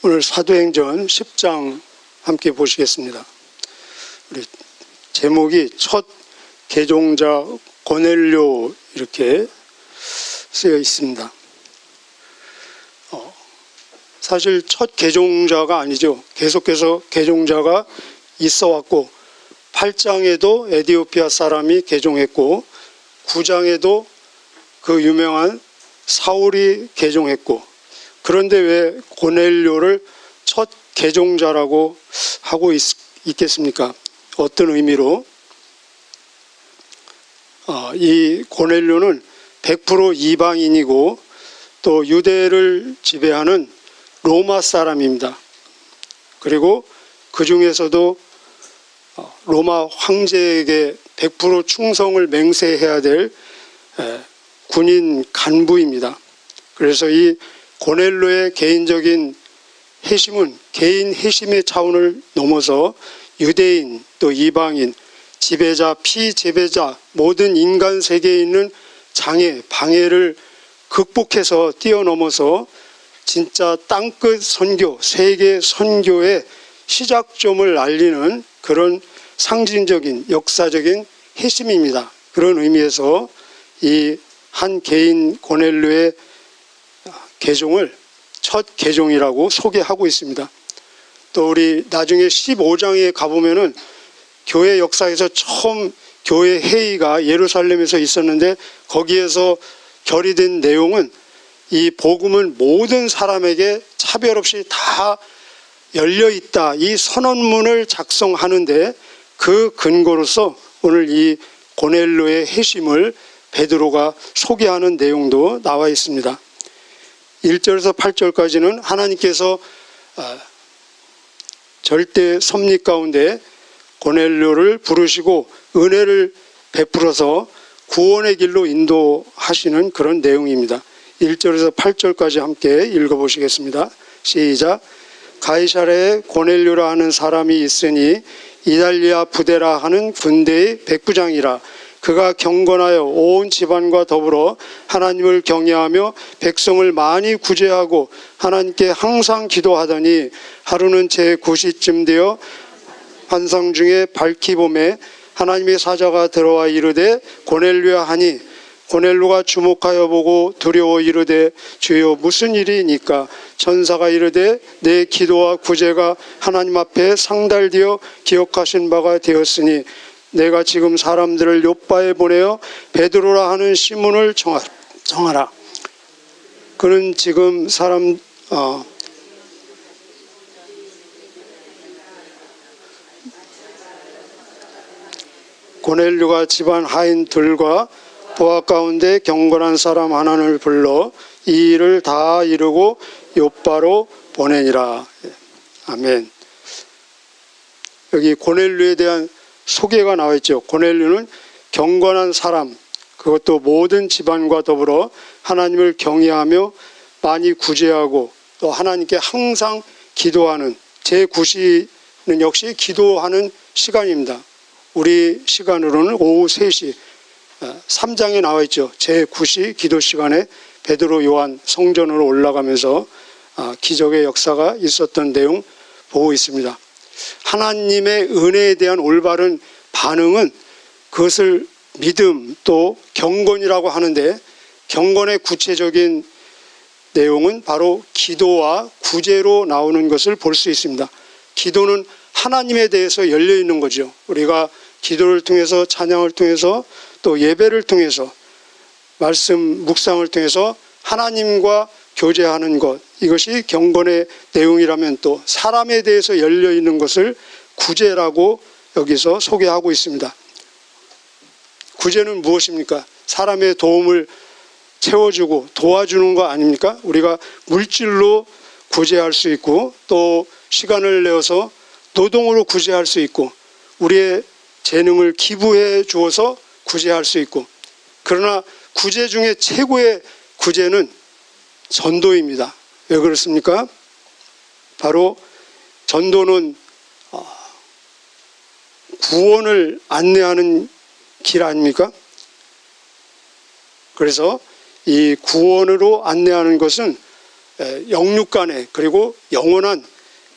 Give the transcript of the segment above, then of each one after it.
오늘 사도행전 10장 함께 보시겠습니다. 우리 제목이 첫 개종자 고넬료 이렇게 쓰여 있습니다. 사실 첫 개종자가 아니죠. 계속해서 개종자가 있어 왔고 8장에도 에디오피아 사람이 개종했고 9장에도 그 유명한 사울이 개종했고, 그런데 왜 고넬료를 첫 개종자라고 하고 있겠습니까? 어떤 의미로? 이 고넬료는 100% 이방인이고 또 유대를 지배하는 로마 사람입니다. 그리고 그 중에서도 로마 황제에게 100% 충성을 맹세해야 될 군인 간부입니다. 그래서 이 고넬료의 개인적인 회심은 개인 회심의 차원을 넘어서 유대인 또 이방인, 지배자, 피지배자, 모든 인간 세계에 있는 장애, 방해를 극복해서 뛰어넘어서 진짜 땅끝 선교, 세계 선교의 시작점을 알리는 그런 상징적인 역사적인 회심입니다. 그런 의미에서 이 한 개인 고넬료의 개종을 첫 개종이라고 소개하고 있습니다. 또 우리 나중에 15장에 가보면은 교회 역사에서 처음 교회 회의가 예루살렘에서 있었는데 거기에서 결의된 내용은 이 복음은 모든 사람에게 차별 없이 다 열려 있다, 이 선언문을 작성하는데 그 근거로서 오늘 이 고넬료의 회심을 베드로가 소개하는 내용도 나와 있습니다. 1절에서 8절까지는 하나님께서 절대 섭리 가운데 고넬료를 부르시고 은혜를 베풀어서 구원의 길로 인도하시는 그런 내용입니다. 1절에서 8절까지 함께 읽어보시겠습니다. 시작. 가이사랴에 고넬료라 하는 사람이 있으니 이달리아 부데라 하는 군대의 백부장이라. 그가 경건하여 온 집안과 더불어 하나님을 경외하며 백성을 많이 구제하고 하나님께 항상 기도하더니 하루는 제9시쯤 되어 환상 중에 밝히 봄에 하나님의 사자가 들어와 이르되 고넬료야 하니 고넬료가 주목하여 보고 두려워 이르되 주여 무슨 일이니까? 천사가 이르되 내 기도와 구제가 하나님 앞에 상달되어 기억하신 바가 되었으니 내가 지금 사람들을 요빠에 보내어 베드로라 하는 시몬을 정하라. 그는 지금 고넬료가 집안 하인들과 보아 가운데 경건한 사람 하나를 불러 이 일을 다 이루고 요빠로 보내니라. 아멘. 여기 고넬료에 대한 소개가 나와 있죠. 고넬료는 경건한 사람, 그것도 모든 집안과 더불어 하나님을 경외하며 많이 구제하고 또 하나님께 항상 기도하는, 제9시는 역시 기도하는 시간입니다. 우리 시간으로는 오후 3시 3장에 나와 있죠. 제9시 기도 시간에 베드로 요한 성전으로 올라가면서 기적의 역사가 있었던 내용 보고 있습니다. 하나님의 은혜에 대한 올바른 반응은 그것을 믿음 또 경건이라고 하는데, 경건의 구체적인 내용은 바로 기도와 구제로 나오는 것을 볼 수 있습니다. 기도는 하나님에 대해서 열려 있는 거죠. 우리가 기도를 통해서, 찬양을 통해서, 또 예배를 통해서, 말씀 묵상을 통해서 하나님과 교제하는 것, 이것이 경건의 내용이라면 또 사람에 대해서 열려 있는 것을 구제라고 여기서 소개하고 있습니다. 구제는 무엇입니까? 사람의 도움을 채워주고 도와주는 거 아닙니까? 우리가 물질로 구제할 수 있고 또 시간을 내어서 노동으로 구제할 수 있고 우리의 재능을 기부해 주어서 구제할 수 있고, 그러나 구제 중에 최고의 구제는 전도입니다. 왜 그렇습니까? 바로 전도는 구원을 안내하는 길 아닙니까? 그래서 이 구원으로 안내하는 것은 영육 간의 그리고 영원한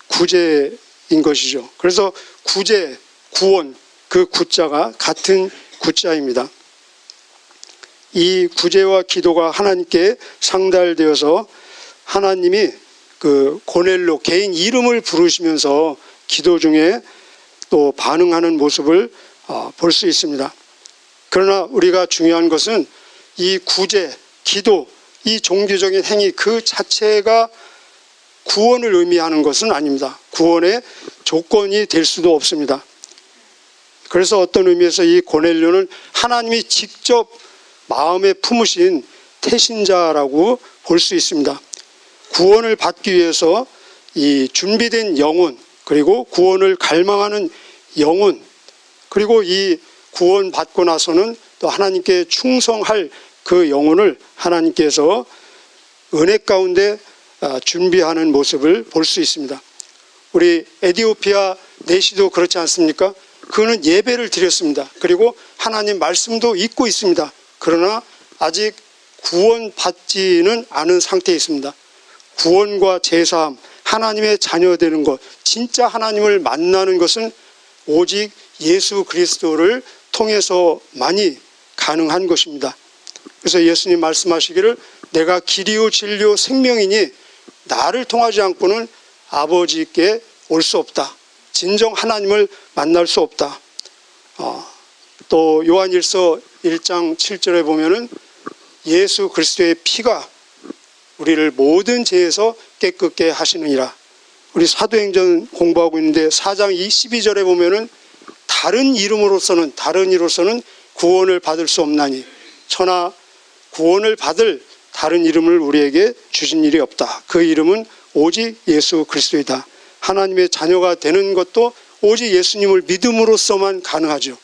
구제인 것이죠. 그래서 구제, 구원, 그 구자가 같은 구자입니다. 이 구제와 기도가 하나님께 상달되어서 하나님이 그 고넬료 개인 이름을 부르시면서 기도 중에 또 반응하는 모습을 볼 수 있습니다. 그러나 우리가 중요한 것은 이 구제, 기도, 이 종교적인 행위 그 자체가 구원을 의미하는 것은 아닙니다. 구원의 조건이 될 수도 없습니다. 그래서 어떤 의미에서 이 고넬료는 하나님이 직접 마음에 품으신 태신자라고 볼 수 있습니다. 구원을 받기 위해서 이 준비된 영혼, 그리고 구원을 갈망하는 영혼, 그리고 이 구원 받고 나서는 또 하나님께 충성할 그 영혼을 하나님께서 은혜 가운데 준비하는 모습을 볼 수 있습니다. 우리 에디오피아 내시도 그렇지 않습니까? 그는 예배를 드렸습니다. 그리고 하나님 말씀도 읽고 있습니다. 그러나 아직 구원받지는 않은 상태에 있습니다. 구원과 제사함, 하나님의 자녀 되는 것, 진짜 하나님을 만나는 것은 오직 예수 그리스도를 통해서만이 가능한 것입니다. 그래서 예수님 말씀하시기를 내가 길이요 진리요 생명이니 나를 통하지 않고는 아버지께 올 수 없다. 진정 하나님을 만날 수 없다. 또 요한일서 1장 7절에 보면은 예수 그리스도의 피가 우리를 모든 죄에서 깨끗게 하시느니라. 우리 사도행전 공부하고 있는데 4장 22절에 보면은 다른 이로서는 구원을 받을 수 없나니 천하 구원을 받을 다른 이름을 우리에게 주신 일이 없다. 그 이름은 오직 예수 그리스도이다. 하나님의 자녀가 되는 것도 오직 예수님을 믿음으로써만 가능하죠.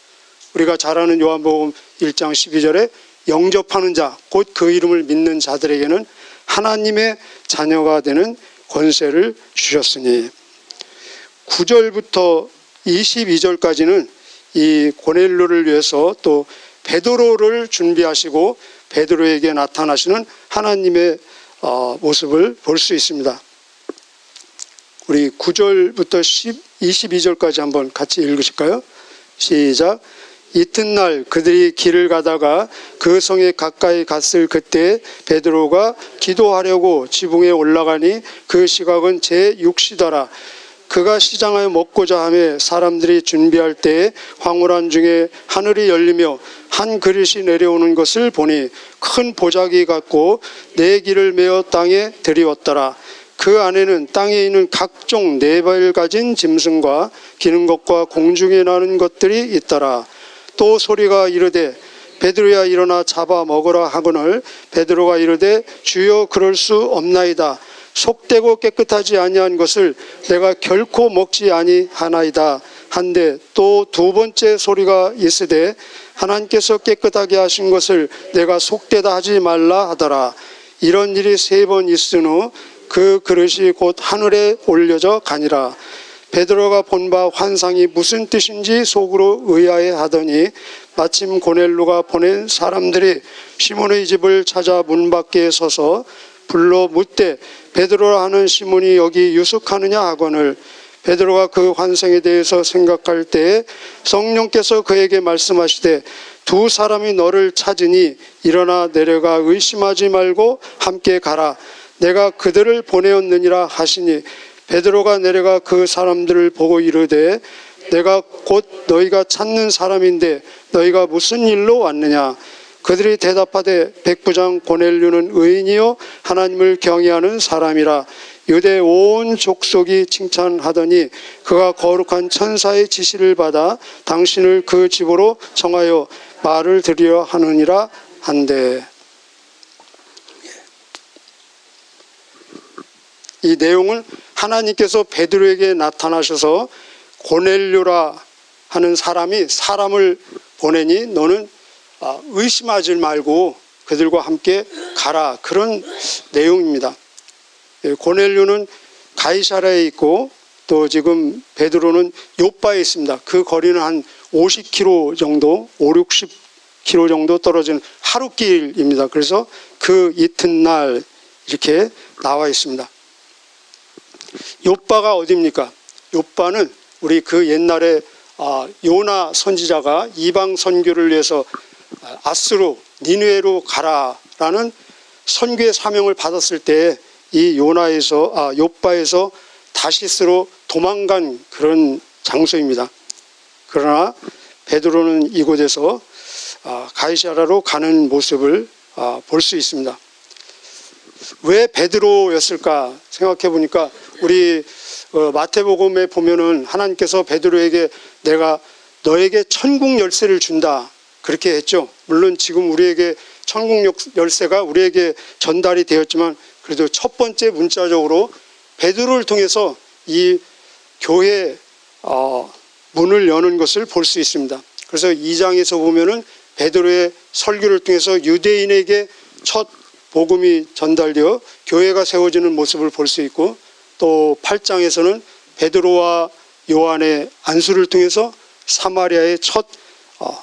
우리가 잘 아는 요한복음 1장 12절에 영접하는 자, 곧 그 이름을 믿는 자들에게는 하나님의 자녀가 되는 권세를 주셨으니 9절부터 22절까지는 이 고넬료를 위해서 또 베드로를 준비하시고 베드로에게 나타나시는 하나님의 모습을 볼 수 있습니다. 우리 9절부터 22절까지 한번 같이 읽으실까요? 시작. 이튿날 그들이 길을 가다가 그 성에 가까이 갔을 그때 베드로가 기도하려고 지붕에 올라가니 그 시각은 제6시더라. 그가 시장하여 먹고자 하며 사람들이 준비할 때에 황홀한 중에 하늘이 열리며 한 그릇이 내려오는 것을 보니 큰 보자기 같고 네 길을 메어 땅에 들이웠더라. 그 안에는 땅에 있는 각종 네 발 가진 짐승과 기는 것과 공중에 나는 것들이 있더라. 또 소리가 이르되 베드로야 일어나 잡아 먹으라 하거늘 베드로가 이르되 주여 그럴 수 없나이다. 속되고 깨끗하지 아니한 것을 내가 결코 먹지 아니하나이다 한데 또 두 번째 소리가 있으되 하나님께서 깨끗하게 하신 것을 내가 속되다 하지 말라 하더라. 이런 일이 3번 있은 후 그 그릇이 곧 하늘에 올려져 가니라. 베드로가 본 바 환상이 무슨 뜻인지 속으로 의아해 하더니 마침 고넬료가 보낸 사람들이 시몬의 집을 찾아 문 밖에 서서 불러 묻되 베드로라 하는 시몬이 여기 유숙하느냐 하거늘 베드로가 그 환상에 대해서 생각할 때에 성령께서 그에게 말씀하시되 두 사람이 너를 찾으니 일어나 내려가 의심하지 말고 함께 가라. 내가 그들을 보내었느니라 하시니 베드로가 내려가 그 사람들을 보고 이르되 내가 곧 너희가 찾는 사람인데 너희가 무슨 일로 왔느냐. 그들이 대답하되 백부장 고넬료는 의인이요 하나님을 경외하는 사람이라. 유대 온 족속이 칭찬하더니 그가 거룩한 천사의 지시를 받아 당신을 그 집으로 청하여 말을 드리려 하느니라 한데. 이 내용은 하나님께서 베드로에게 나타나셔서 고넬료라 하는 사람이 사람을 보내니 너는 의심하지 말고 그들과 함께 가라. 그런 내용입니다. 고넬료는 가이사랴에 있고 또 지금 베드로는 요빠에 있습니다. 그 거리는 한 50km 정도, 60km 정도 떨어지는 하루길입니다. 그래서 그 이튿날 이렇게 나와 있습니다. 욥바가 어디입니까? 욥바는 우리 그 옛날에 요나 선지자가 이방 선교를 위해서 아스로 니느웨로 가라라는 선교의 사명을 받았을 때 이 욥바에서 다시스로 도망간 그런 장소입니다. 그러나 베드로는 이곳에서 가이사랴로 가는 모습을 볼 수 있습니다. 왜 베드로였을까 생각해 보니까 우리 마태복음에 보면은 하나님께서 베드로에게 내가 너에게 천국 열쇠를 준다 그렇게 했죠. 물론 지금 우리에게 천국 열쇠가 우리에게 전달이 되었지만 그래도 첫 번째 문자적으로 베드로를 통해서 이 교회 문을 여는 것을 볼 수 있습니다. 그래서 2장에서 보면은 베드로의 설교를 통해서 유대인에게 첫 복음이 전달되어 교회가 세워지는 모습을 볼 수 있고, 또 8장에서는 베드로와 요한의 안수를 통해서 사마리아의 첫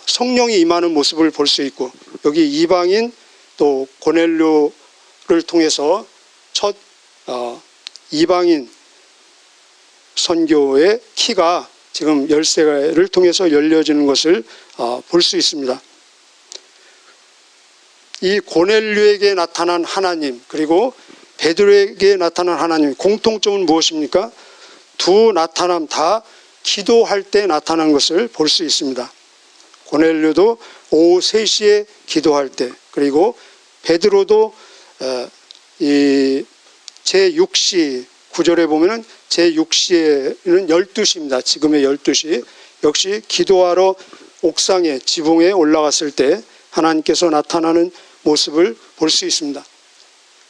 성령이 임하는 모습을 볼 수 있고, 여기 이방인 또 고넬료를 통해서 첫 이방인 선교의 키가 지금 열쇠를 통해서 열려지는 것을 볼 수 있습니다. 이 고넬료에게 나타난 하나님 그리고 베드로에게 나타난 하나님 공통점은 무엇입니까? 두 나타남 다 기도할 때 나타난 것을 볼 수 있습니다. 고넬료도 오후 3시에 기도할 때, 그리고 베드로도 이 제6시 9절에 보면은 제6시에는 12시입니다. 지금의 12시. 역시 기도하러 옥상에 지붕에 올라갔을 때 하나님께서 나타나는 모습을 볼 수 있습니다.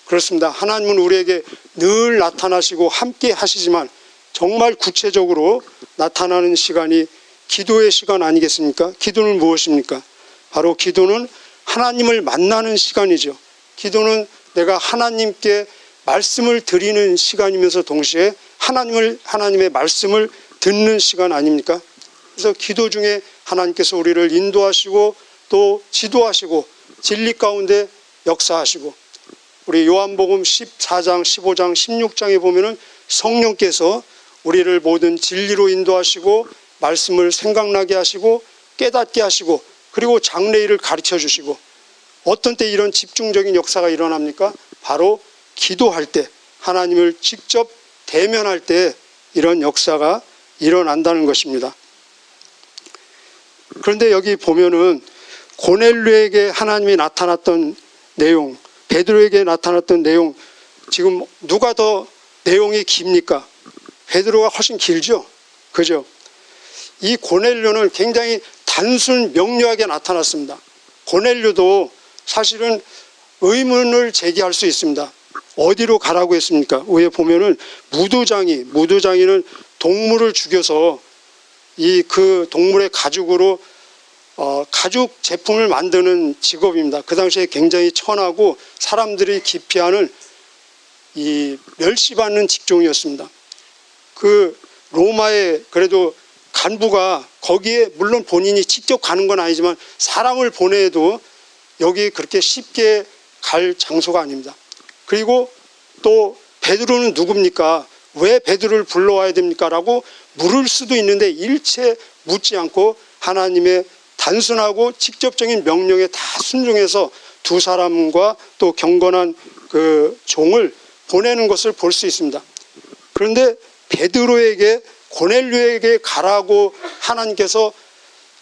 그렇습니다. 하나님은 우리에게 늘 나타나시고 함께 하시지만 정말 구체적으로 나타나는 시간이 기도의 시간 아니겠습니까? 기도는 무엇입니까? 바로 기도는 하나님을 만나는 시간이죠. 기도는 내가 하나님께 말씀을 드리는 시간이면서 동시에 하나님의 말씀을 듣는 시간 아닙니까? 그래서 기도 중에 하나님께서 우리를 인도하시고 또 지도하시고 진리 가운데 역사하시고, 우리 요한복음 14장, 15장, 16장에 보면은 성령께서 우리를 모든 진리로 인도하시고 말씀을 생각나게 하시고 깨닫게 하시고 그리고 장래일을 가르쳐 주시고, 어떤 때 이런 집중적인 역사가 일어납니까? 바로 기도할 때, 하나님을 직접 대면할 때 이런 역사가 일어난다는 것입니다. 그런데 여기 보면은 고넬료에게 하나님이 나타났던 내용, 베드로에게 나타났던 내용, 지금 누가 더 내용이 깁니까? 베드로가 훨씬 길죠? 그죠? 이 고넬료는 굉장히 단순 명료하게 나타났습니다. 고넬료도 사실은 의문을 제기할 수 있습니다. 어디로 가라고 했습니까? 위에 보면은 무두장이는 동물을 죽여서 그 동물의 가죽으로 가죽 제품을 만드는 직업입니다. 그 당시에 굉장히 천하고 사람들이 기피하는 이 멸시받는 직종이었습니다. 그 로마의 그래도 간부가 거기에 물론 본인이 직접 가는 건 아니지만 사람을 보내도 여기 그렇게 쉽게 갈 장소가 아닙니다. 그리고 또 베드로는 누굽니까? 왜 베드로를 불러와야 됩니까? 라고 물을 수도 있는데 일체 묻지 않고 하나님의 단순하고 직접적인 명령에 다 순종해서 두 사람과 또 경건한 그 종을 보내는 것을 볼 수 있습니다. 그런데 베드로에게 고넬료에게 가라고 하나님께서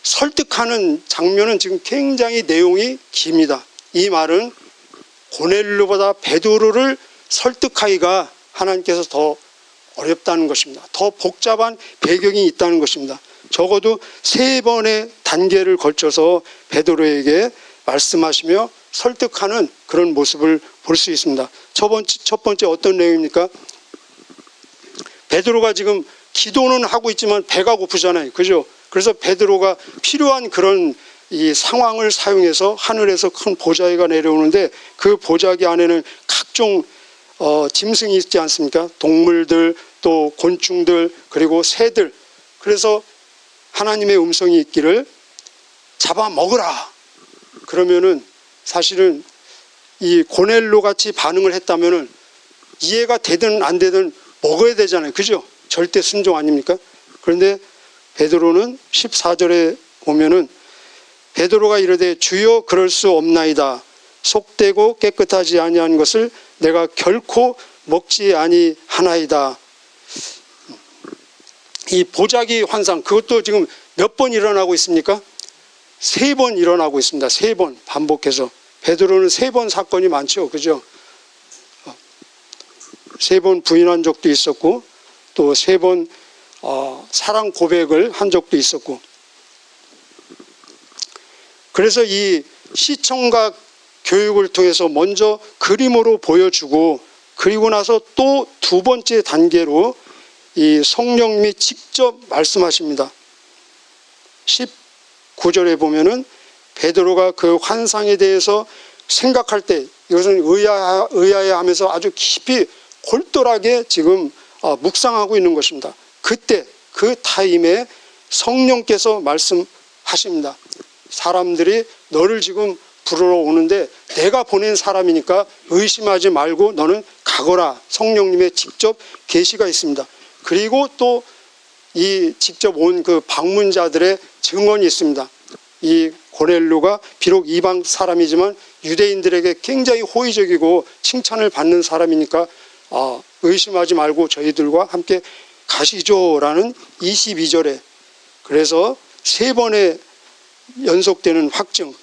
설득하는 장면은 지금 굉장히 내용이 깁니다. 이 말은 고넬료보다 베드로를 설득하기가 하나님께서 더 어렵다는 것입니다. 더 복잡한 배경이 있다는 것입니다. 적어도 3번의 단계를 거쳐서 베드로에게 말씀하시며 설득하는 그런 모습을 볼 수 있습니다. 첫 번째 어떤 내용입니까? 베드로가 지금 기도는 하고 있지만 배가 고프잖아요. 그죠? 그래서 베드로가 필요한 그런 이 상황을 사용해서 하늘에서 큰 보자기가 내려오는데 그 보자기 안에는 각종 짐승이 있지 않습니까? 동물들, 또 곤충들, 그리고 새들. 그래서 하나님의 음성이 있기를 잡아 먹으라. 그러면은 사실은 이 고넬료 같이 반응을 했다면은 이해가 되든 안 되든 먹어야 되잖아요. 그죠? 절대 순종 아닙니까? 그런데 베드로는 14절에 보면은 베드로가 이르되 주여 그럴 수 없나이다. 속되고 깨끗하지 아니한 것을 내가 결코 먹지 아니하나이다. 이 보자기 환상, 그것도 지금 몇 번 일어나고 있습니까? 3번 일어나고 있습니다. 3번 반복해서. 베드로는 3번 사건이 많죠. 그죠? 3번 부인한 적도 있었고 또 3번 사랑 고백을 한 적도 있었고. 그래서 이 시청각 교육을 통해서 먼저 그림으로 보여주고 그리고 나서 또 2번째 단계로 이 성령님이 직접 말씀하십니다. 19절에 보면은 베드로가 그 환상에 대해서 생각할 때, 이것은 의아해하면서 아주 깊이 골똘하게 지금 묵상하고 있는 것입니다. 그때 그 타임에 성령께서 말씀하십니다. 사람들이 너를 지금 부르러 오는데 내가 보낸 사람이니까 의심하지 말고 너는 가거라. 성령님의 직접 계시가 있습니다. 그리고 또 이 직접 온 그 방문자들의 증언이 있습니다. 이 고넬료가 비록 이방 사람이지만 유대인들에게 굉장히 호의적이고 칭찬을 받는 사람이니까 의심하지 말고 저희들과 함께 가시죠라는 22절에, 그래서 3번의 연속되는 확증,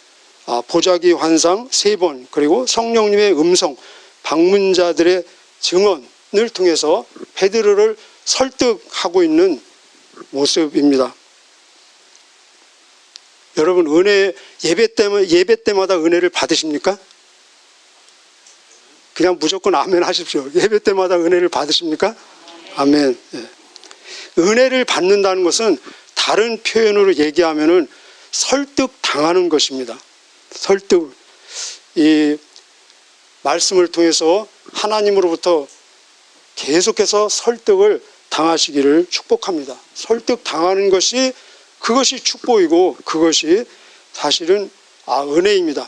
보자기 환상 3번, 그리고 성령님의 음성, 방문자들의 증언을 통해서 베드로를 설득하고 있는 모습입니다. 여러분, 은혜 예배 때마다 은혜를 받으십니까? 그냥 무조건 아멘 하십시오. 예배 때마다 은혜를 받으십니까? 아멘. 예. 은혜를 받는다는 것은 다른 표현으로 얘기하면은 설득 당하는 것입니다. 설득. 이 말씀을 통해서 하나님으로부터 계속해서 설득을 당하시기를 축복합니다. 설득 당하는 것이, 그것이 축복이고 그것이 사실은 은혜입니다.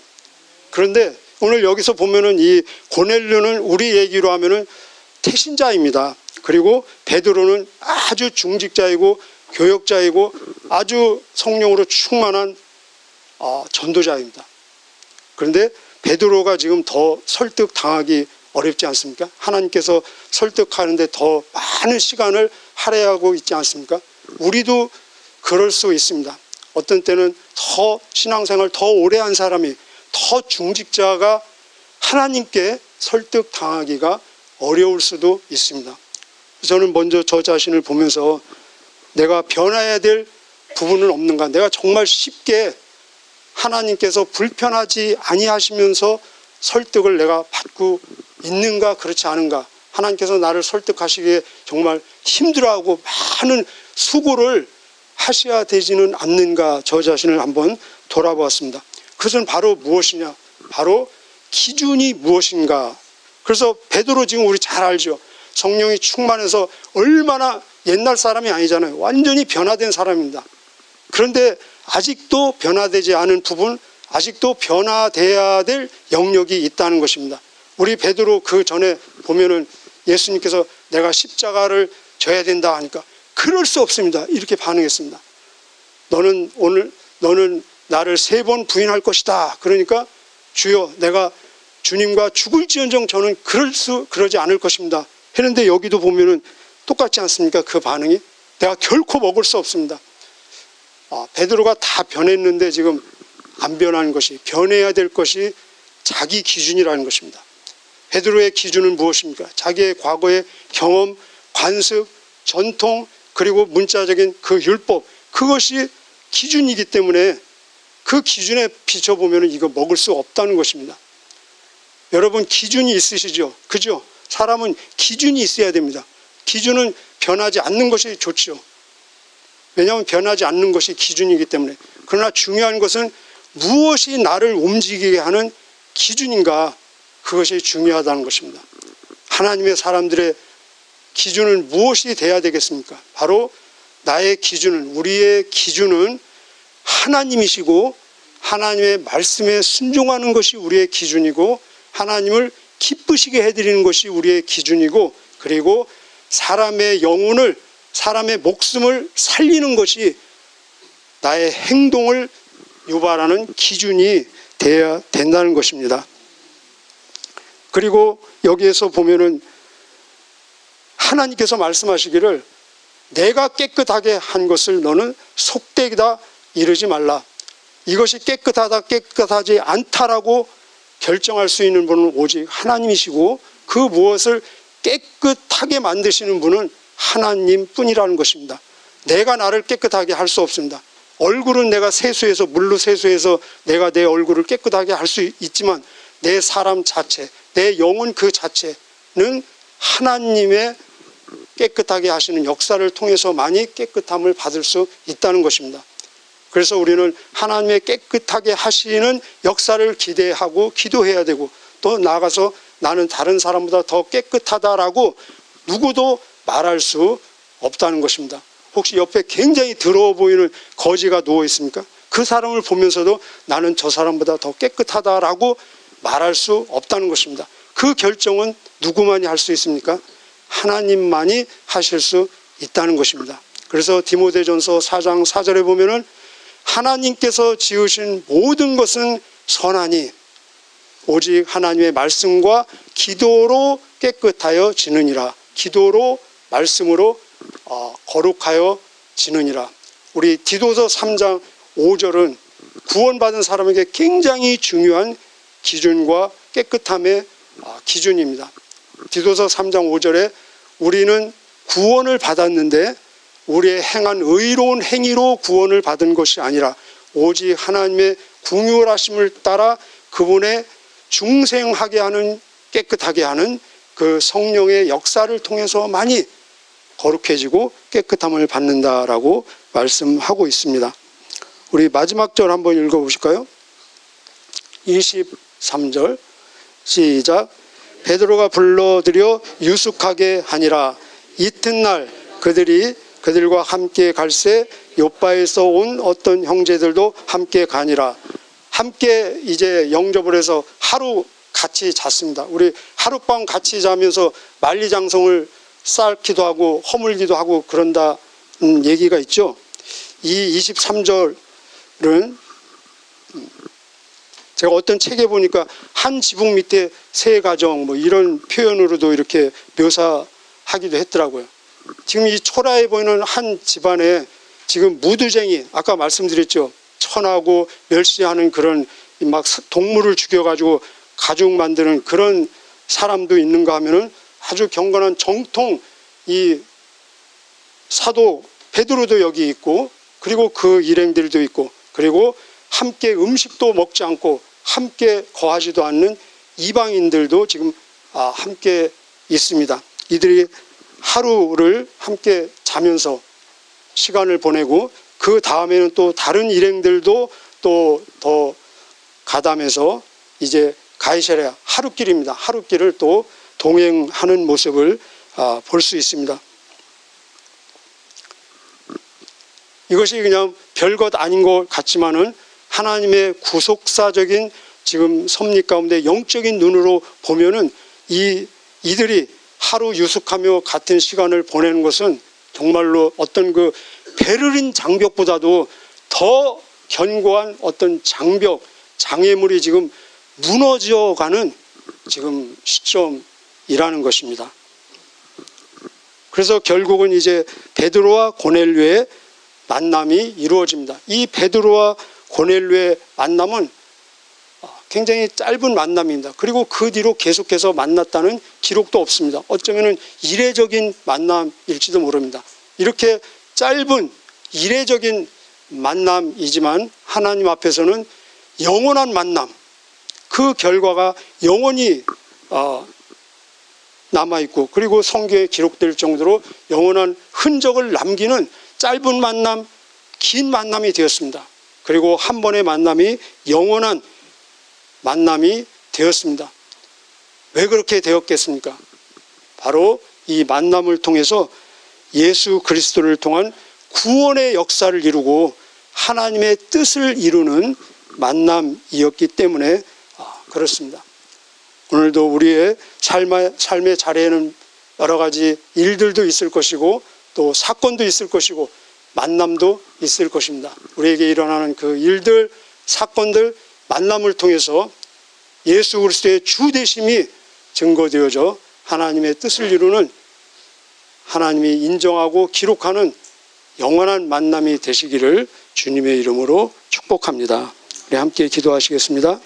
그런데 오늘 여기서 보면은 이 고넬료는 우리 얘기로 하면은 태신자입니다. 그리고 베드로는 아주 중직자이고 교역자이고 아주 성령으로 충만한 전도자입니다. 그런데 베드로가 지금 더 설득 당하기 어렵지 않습니까? 하나님께서 설득하는데 더 많은 시간을 할애하고 있지 않습니까? 우리도 그럴 수 있습니다. 어떤 때는 더 신앙생활 더 오래 한 사람이, 더 중직자가 하나님께 설득 당하기가 어려울 수도 있습니다. 저는 먼저 저 자신을 보면서 내가 변화해야 될 부분은 없는가? 내가 정말 쉽게 하나님께서 불편하지 아니하시면서 설득을 내가 받고 있는가, 그렇지 않은가? 하나님께서 나를 설득하시기에 정말 힘들어하고 많은 수고를 하셔야 되지는 않는가? 저 자신을 한번 돌아보았습니다. 그것은 바로 무엇이냐? 바로 기준이 무엇인가? 그래서 베드로 지금 우리 잘 알죠? 성령이 충만해서 얼마나 옛날 사람이 아니잖아요. 완전히 변화된 사람입니다. 그런데 아직도 변화되지 않은 부분, 아직도 변화돼야 될 영역이 있다는 것입니다. 우리 베드로 그 전에 보면은 예수님께서 내가 십자가를 져야 된다 하니까 그럴 수 없습니다. 이렇게 반응했습니다. 너는 나를 3번 부인할 것이다. 그러니까 주여, 내가 주님과 죽을지언정 저는 그러지 않을 것입니다. 했는데 여기도 보면은 똑같지 않습니까? 그 반응이. 내가 결코 먹을 수 없습니다. 베드로가 다 변했는데 지금 안 변하는 것이, 변해야 될 것이 자기 기준이라는 것입니다. 베드로의 기준은 무엇입니까? 자기의 과거의 경험, 관습, 전통, 그리고 문자적인 그 율법, 그것이 기준이기 때문에 그 기준에 비춰보면 이거 먹을 수 없다는 것입니다. 여러분, 기준이 있으시죠? 그죠? 사람은 기준이 있어야 됩니다. 기준은 변하지 않는 것이 좋죠. 왜냐하면 변하지 않는 것이 기준이기 때문에. 그러나 중요한 것은 무엇이 나를 움직이게 하는 기준인가, 그것이 중요하다는 것입니다. 하나님의 사람들의 기준은 무엇이 돼야 되겠습니까? 바로 나의 기준은, 우리의 기준은 하나님이시고 하나님의 말씀에 순종하는 것이 우리의 기준이고 하나님을 기쁘시게 해드리는 것이 우리의 기준이고, 그리고 사람의 영혼을, 사람의 목숨을 살리는 것이 나의 행동을 유발하는 기준이 되어야 된다는 것입니다. 그리고 여기에서 보면은 하나님께서 말씀하시기를 내가 깨끗하게 한 것을 너는 속되다 이르지 말라. 이것이 깨끗하다 깨끗하지 않다라고 결정할 수 있는 분은 오직 하나님이시고, 그 무엇을 깨끗하게 만드시는 분은 하나님뿐이라는 것입니다. 내가 나를 깨끗하게 할 수 없습니다. 얼굴은 내가 세수해서, 물로 세수해서 내가 내 얼굴을 깨끗하게 할 수 있지만 내 사람 자체, 내 영혼 그 자체는 하나님의 깨끗하게 하시는 역사를 통해서만이 깨끗함을 받을 수 있다는 것입니다. 그래서 우리는 하나님의 깨끗하게 하시는 역사를 기대하고 기도해야 되고, 또 나아가서 나는 다른 사람보다 더 깨끗하다라고 누구도 말할 수 없다는 것입니다. 혹시 옆에 굉장히 더러워 보이는 거지가 누워 있습니까? 그 사람을 보면서도 나는 저 사람보다 더 깨끗하다라고 말할 수 없다는 것입니다. 그 결정은 누구만이 할 수 있습니까? 하나님만이 하실 수 있다는 것입니다. 그래서 디모데전서 4장 4절에 보면은 하나님께서 지으신 모든 것은 선하니 오직 하나님의 말씀과 기도로 깨끗하여 지느니라. 기도로, 말씀으로 거룩하여 지느니라. 우리 디도서 3장 5절은 구원받은 사람에게 굉장히 중요한 기준과 깨끗함의 기준입니다. 디도서 3장 5절에 우리는 구원을 받았는데 우리의 행한 의로운 행위로 구원을 받은 것이 아니라 오직 하나님의 긍휼하심을 따라 그분의 중생하게 하는, 깨끗하게 하는 그 성령의 역사를 통해서만이 거룩해지고 깨끗함을 받는다라고 말씀하고 있습니다. 우리 마지막 절 한번 읽어보실까요? 23절 시작. 베드로가 불러들여 유숙하게 하니라. 이튿날 그들과 함께 갈새 요바에서 온 어떤 형제들도 함께 가니라. 함께 이제 영접을 해서 하루 같이 잤습니다. 우리 하룻밤 같이 자면서 만리장성을 쌓기도 하고 허물기도 하고 그런다는 얘기가 있죠. 이 23절은 제가 어떤 책에 보니까 한 지붕 밑에 세 가정 뭐 이런 표현으로도 이렇게 묘사하기도 했더라고요. 지금 이 초라해 보이는 한 집안에 지금 무두쟁이, 아까 말씀드렸죠. 천하고 멸시하는 그런 막 동물을 죽여가지고 가죽 만드는 그런 사람도 있는가 하면은 아주 경건한 정통 이 사도 베드로도 여기 있고, 그리고 그 일행들도 있고, 그리고 함께 음식도 먹지 않고 함께 거하지도 않는 이방인들도 지금 함께 있습니다. 이들이 하루를 함께 자면서 시간을 보내고, 그 다음에는 또 다른 일행들도 또 더 가담해서 이제 가이사랴 하룻길입니다. 하룻길을 또 동행하는 모습을 볼 수 있습니다. 이것이 그냥 별것 아닌 것 같지만은 하나님의 구속사적인 지금 섭리 가운데 영적인 눈으로 보면은 이들이 하루 유숙하며 같은 시간을 보내는 것은 정말로 어떤 그 베를린 장벽보다도 더 견고한 어떤 장벽, 장애물이 지금 무너져가는 지금 시점이라는 것입니다. 그래서 결국은 이제 베드로와 고넬료의 만남이 이루어집니다. 이 베드로와 고넬료의 만남은 굉장히 짧은 만남입니다. 그리고 그 뒤로 계속해서 만났다는 기록도 없습니다. 어쩌면 이례적인 만남일지도 모릅니다. 이렇게 짧은 이례적인 만남이지만 하나님 앞에서는 영원한 만남, 그 결과가 영원히 남아있고, 그리고 성경에 기록될 정도로 영원한 흔적을 남기는 짧은 만남, 긴 만남이 되었습니다. 그리고 한 번의 만남이 영원한 만남이 되었습니다. 왜 그렇게 되었겠습니까? 바로 이 만남을 통해서 예수 그리스도를 통한 구원의 역사를 이루고 하나님의 뜻을 이루는 만남이었기 때문에 그렇습니다. 오늘도 우리의 삶의 자리에는 여러 가지 일들도 있을 것이고 또 사건도 있을 것이고 만남도 있을 것입니다. 우리에게 일어나는 그 일들, 사건들, 만남을 통해서 예수 그리스도의 주 되심이 증거되어져 하나님의 뜻을 이루는, 하나님이 인정하고 기록하는 영원한 만남이 되시기를 주님의 이름으로 축복합니다. 우리 함께 기도하시겠습니다.